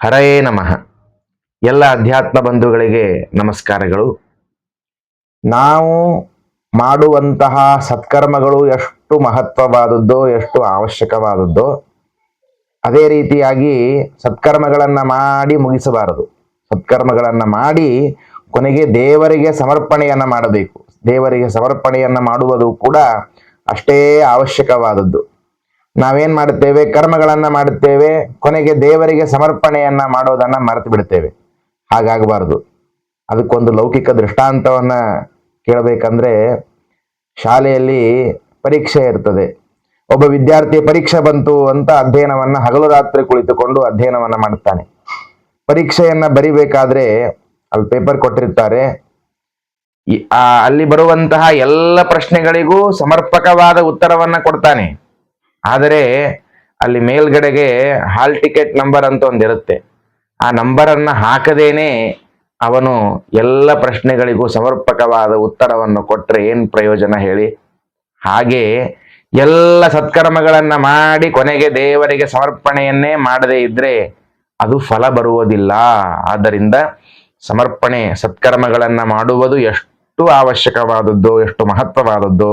ಹರಯೇ ನಮಃ. ಎಲ್ಲ ಅಧ್ಯಾತ್ಮ ಬಂಧುಗಳಿಗೆ ನಮಸ್ಕಾರಗಳು. ನಾವು ಮಾಡುವಂತಹ ಸತ್ಕರ್ಮಗಳು ಎಷ್ಟು ಮಹತ್ವವಾದದ್ದೋ, ಎಷ್ಟು ಅವಶ್ಯಕವಾದದ್ದೋ, ಅದೇ ರೀತಿಯಾಗಿ ಸತ್ಕರ್ಮಗಳನ್ನು ಮಾಡಿ ಮುಗಿಸಬಾರದು. ಸತ್ಕರ್ಮಗಳನ್ನು ಮಾಡಿ ಕೊನೆಗೆ ದೇವರಿಗೆ ಸಮರ್ಪಣೆಯನ್ನು ಮಾಡಬೇಕು. ದೇವರಿಗೆ ಸಮರ್ಪಣೆಯನ್ನು ಮಾಡುವುದು ಕೂಡ ಅಷ್ಟೇ ಅವಶ್ಯಕವಾದದ್ದು. ನಾವೇನ್ ಮಾಡುತ್ತೇವೆ? ಕರ್ಮಗಳನ್ನು ಮಾಡುತ್ತೇವೆ, ಕೊನೆಗೆ ದೇವರಿಗೆ ಸಮರ್ಪಣೆಯನ್ನ ಮಾಡೋದನ್ನ ಮರೆತು ಬಿಡ್ತೇವೆ. ಹಾಗಾಗಬಾರದು. ಅದಕ್ಕೊಂದು ಲೌಕಿಕ ದೃಷ್ಟಾಂತವನ್ನ ಕೇಳಬೇಕಂದ್ರೆ, ಶಾಲೆಯಲ್ಲಿ ಪರೀಕ್ಷೆ ಇರ್ತದೆ. ಒಬ್ಬ ವಿದ್ಯಾರ್ಥಿ ಪರೀಕ್ಷೆ ಬಂತು ಅಂತ ಅಧ್ಯಯನವನ್ನ ಹಗಲು ರಾತ್ರಿ ಕುಳಿತುಕೊಂಡು ಅಧ್ಯಯನವನ್ನ ಮಾಡುತ್ತಾನೆ. ಪರೀಕ್ಷೆಯನ್ನ ಬರಿಬೇಕಾದ್ರೆ ಅಲ್ಲಿ ಪೇಪರ್ ಕೊಟ್ಟಿರ್ತಾರೆ. ಅಲ್ಲಿ ಬರುವಂತಹ ಎಲ್ಲ ಪ್ರಶ್ನೆಗಳಿಗೂ ಸಮರ್ಪಕವಾದ ಉತ್ತರವನ್ನ ಕೊಡ್ತಾನೆ. ಆದರೆ ಅಲ್ಲಿ ಮೇಲ್ಗಡೆಗೆ ಹಾಲ್ ಟಿಕೆಟ್ ನಂಬರ್ ಅಂತ ಒಂದಿರುತ್ತೆ. ಆ ನಂಬರನ್ನು ಹಾಕದೇನೆ ಅವನು ಎಲ್ಲ ಪ್ರಶ್ನೆಗಳಿಗೂ ಸಮರ್ಪಕವಾದ ಉತ್ತರವನ್ನು ಕೊಟ್ಟರೆ ಏನು ಪ್ರಯೋಜನ ಹೇಳಿ? ಹಾಗೆ ಎಲ್ಲ ಸತ್ಕರ್ಮಗಳನ್ನ ಮಾಡಿ ಕೊನೆಗೆ ದೇವರಿಗೆ ಸಮರ್ಪಣೆಯನ್ನೇ ಮಾಡದೇ ಇದ್ರೆ ಅದು ಫಲ ಬರುವುದಿಲ್ಲ. ಆದ್ದರಿಂದ ಸಮರ್ಪಣೆ, ಸತ್ಕರ್ಮಗಳನ್ನ ಮಾಡುವುದು ಎಷ್ಟು ಅವಶ್ಯಕವಾದದ್ದು, ಎಷ್ಟು ಮಹತ್ವವಾದದ್ದು,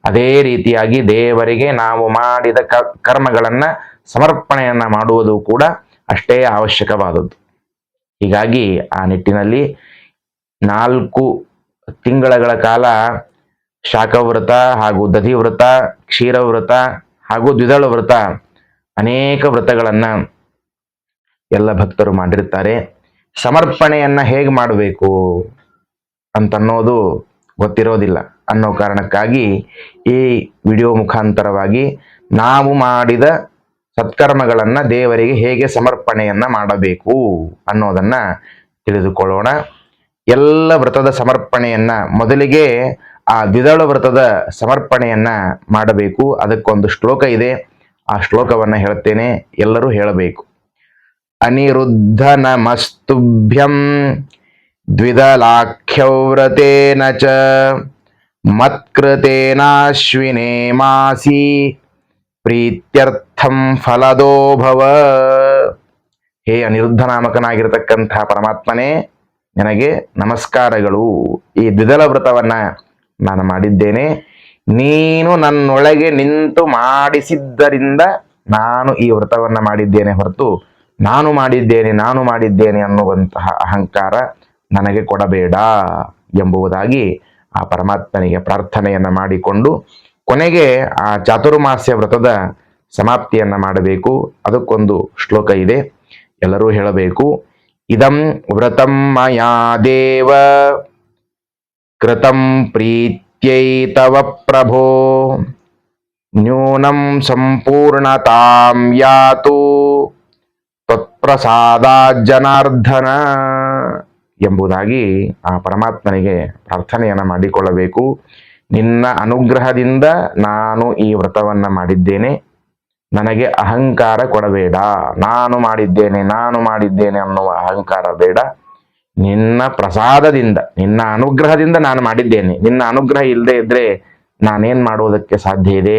ಅದೇ ರೀತಿಯಾಗಿ ದೇವರಿಗೆ ನಾವು ಮಾಡಿದ ಕರ್ಮಗಳನ್ನ ಸಮರ್ಪಣೆಯನ್ನ ಮಾಡುವುದು ಕೂಡ ಅಷ್ಟೇ ಅವಶ್ಯಕವಾದದ್ದು. ಹೀಗಾಗಿ ಆ ನಿಟ್ಟಿನಲ್ಲಿ 4 ತಿಂಗಳ ಕಾಲ ಶಾಖವ್ರತ ಹಾಗೂ ದಧಿವ್ರತ, ಕ್ಷೀರವ್ರತ ಹಾಗೂ ದ್ವಿದಳ ವ್ರತ, ಅನೇಕ ವ್ರತಗಳನ್ನ ಎಲ್ಲ ಭಕ್ತರು ಮಾಡಿರ್ತಾರೆ. ಸಮರ್ಪಣೆಯನ್ನ ಹೇಗೆ ಮಾಡಬೇಕು ಅಂತನ್ನೋದು ಗೊತ್ತಿರೋದಿಲ್ಲ ಅನ್ನೋ ಕಾರಣಕ್ಕಾಗಿ ಈ ವಿಡಿಯೋ ಮುಖಾಂತರವಾಗಿ ನಾವು ಮಾಡಿದ ಸತ್ಕರ್ಮಗಳನ್ನ ದೇವರಿಗೆ ಹೇಗೆ ಸಮರ್ಪಣೆಯನ್ನ ಮಾಡಬೇಕು ಅನ್ನೋದನ್ನ ತಿಳಿದುಕೊಳ್ಳೋಣ. ಎಲ್ಲ ವ್ರತದ ಸಮರ್ಪಣೆಯನ್ನ ಮೊದಲಿಗೆ ಆ ದ್ವಿದಳ ವ್ರತದ ಸಮರ್ಪಣೆಯನ್ನ ಮಾಡಬೇಕು. ಅದಕ್ಕೊಂದು ಶ್ಲೋಕ ಇದೆ, ಆ ಶ್ಲೋಕವನ್ನ ಹೇಳ್ತೇನೆ, ಎಲ್ಲರೂ ಹೇಳಬೇಕು. ಅನಿರುದ್ಧ ನಮಸ್ತುಭ್ಯಂ ದ್ವಿದಲಾಖ್ಯವ್ರತೇನ ಚ ಮತ್ಕೃತೇನಾಶ್ವಿನೇ ಮಾಸಿ ಪ್ರೀತ್ಯರ್ಥಂ ಫಲದೋ ಭವ. ಹೇ ಅನಿರುದ್ಧ ನಾಮಕನಾಗಿರತಕ್ಕಂತಹ ಪರಮಾತ್ಮನೇ, ನನಗೆ ನಮಸ್ಕಾರಗಳು. ಈ ದ್ವಿದಳ ವ್ರತವನ್ನ ನಾನು ಮಾಡಿದ್ದೇನೆ. ನೀನು ನನ್ನೊಳಗೆ ನಿಂತು ಮಾಡಿಸಿದ್ದರಿಂದ ನಾನು ಈ ವ್ರತವನ್ನ ಮಾಡಿದ್ದೇನೆ ಹೊರತು ನಾನು ಮಾಡಿದ್ದೇನೆ ಅನ್ನುವಂತಹ ಅಹಂಕಾರ ನನಗೆ ಕೊಡಬೇಡ ಎಂಬುದಾಗಿ ಆ ಪರಮಾತ್ಮನಿಗೆ ಪ್ರಾರ್ಥನೆಯನ್ನ ಮಾಡಿಕೊಂಡು ಕೊನೆಗೆ ಆ ಚಾತುರ್ಮಾಸ್ಯ ವ್ರತದ ಸಮಾಪ್ತಿಯನ್ನ ಮಾಡಬೇಕು. ಅದಕ್ಕೊಂದು ಶ್ಲೋಕ ಇದೆ, ಎಲ್ಲರೂ ಹೇಳಬೇಕು. ಇದಂ ವ್ರತಂ ಮಯಾ ದೇವ ಕೃತಂ ಪ್ರೀತ್ಯೈ ತವ ಪ್ರಭೋ ನ್ಯೂನಂ ಸಂಪೂರ್ಣತಾಂ ಯಾತು ತತ್ಪ್ರಸಾದಾತ್ ಜನಾರ್ದನ ಎಂಬುದಾಗಿ ಆ ಪರಮಾತ್ಮನಿಗೆ ಪ್ರಾರ್ಥನೆಯನ್ನ ಮಾಡಿಕೊಳ್ಳಬೇಕು. ನಿನ್ನ ಅನುಗ್ರಹದಿಂದ ನಾನು ಈ ವ್ರತವನ್ನ ಮಾಡಿದ್ದೇನೆ, ನನಗೆ ಅಹಂಕಾರ ಕೊಡಬೇಡ. ನಾನು ಮಾಡಿದ್ದೇನೆ ಅನ್ನುವ ಅಹಂಕಾರ ಬೇಡ. ನಿನ್ನ ಪ್ರಸಾದದಿಂದ, ನಿನ್ನ ಅನುಗ್ರಹದಿಂದ ನಾನು ಮಾಡಿದ್ದೇನೆ. ನಿನ್ನ ಅನುಗ್ರಹ ಇಲ್ಲದೆ ಇದ್ರೆ ನಾನೇನ್ ಮಾಡುವುದಕ್ಕೆ ಸಾಧ್ಯ ಇದೆ?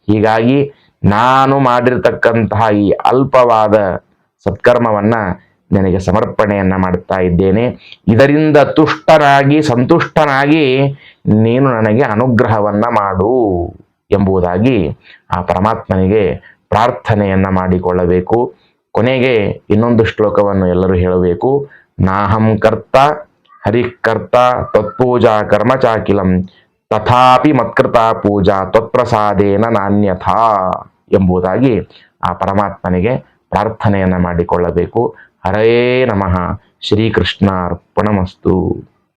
ಹೀಗಾಗಿ ನಾನು ಮಾಡಿರ್ತಕ್ಕಂತಹ ಈ ಅಲ್ಪವಾದ ಸತ್ಕರ್ಮವನ್ನ ನನಗೆ ಸಮರ್ಪಣೆಯನ್ನ ಮಾಡ್ತಾ ಇದ್ದೇನೆ. ಇದರಿಂದ ಸಂತುಷ್ಟನಾಗಿ ನೀನು ನನಗೆ ಅನುಗ್ರಹವನ್ನ ಮಾಡು ಎಂಬುದಾಗಿ ಆ ಪರಮಾತ್ಮನಿಗೆ ಪ್ರಾರ್ಥನೆಯನ್ನ ಮಾಡಿಕೊಳ್ಳಬೇಕು. ಕೊನೆಗೆ ಇನ್ನೊಂದು ಶ್ಲೋಕವನ್ನು ಎಲ್ಲರೂ ಹೇಳಬೇಕು. ನಾಹಂ ಕರ್ತ ಹರಿಕರ್ತ ತತ್ಪೂಜಾ ಕರ್ಮ ಚಾಕಿಲಂ ತಥಾಪಿ ಮತ್ಕೃತ ಪೂಜಾ ತ್ವತ್ಪ್ರಸಾದೇನ ನಾನ್ಯಥಾ ಎಂಬುದಾಗಿ ಆ ಪರಮಾತ್ಮನಿಗೆ ಪ್ರಾರ್ಥನೆಯನ್ನ ಮಾಡಿಕೊಳ್ಳಬೇಕು. ಹರಯೇ ನಮಃ. ಶ್ರೀಕೃಷ್ಣಾರ್ಪಣಮಸ್ತು.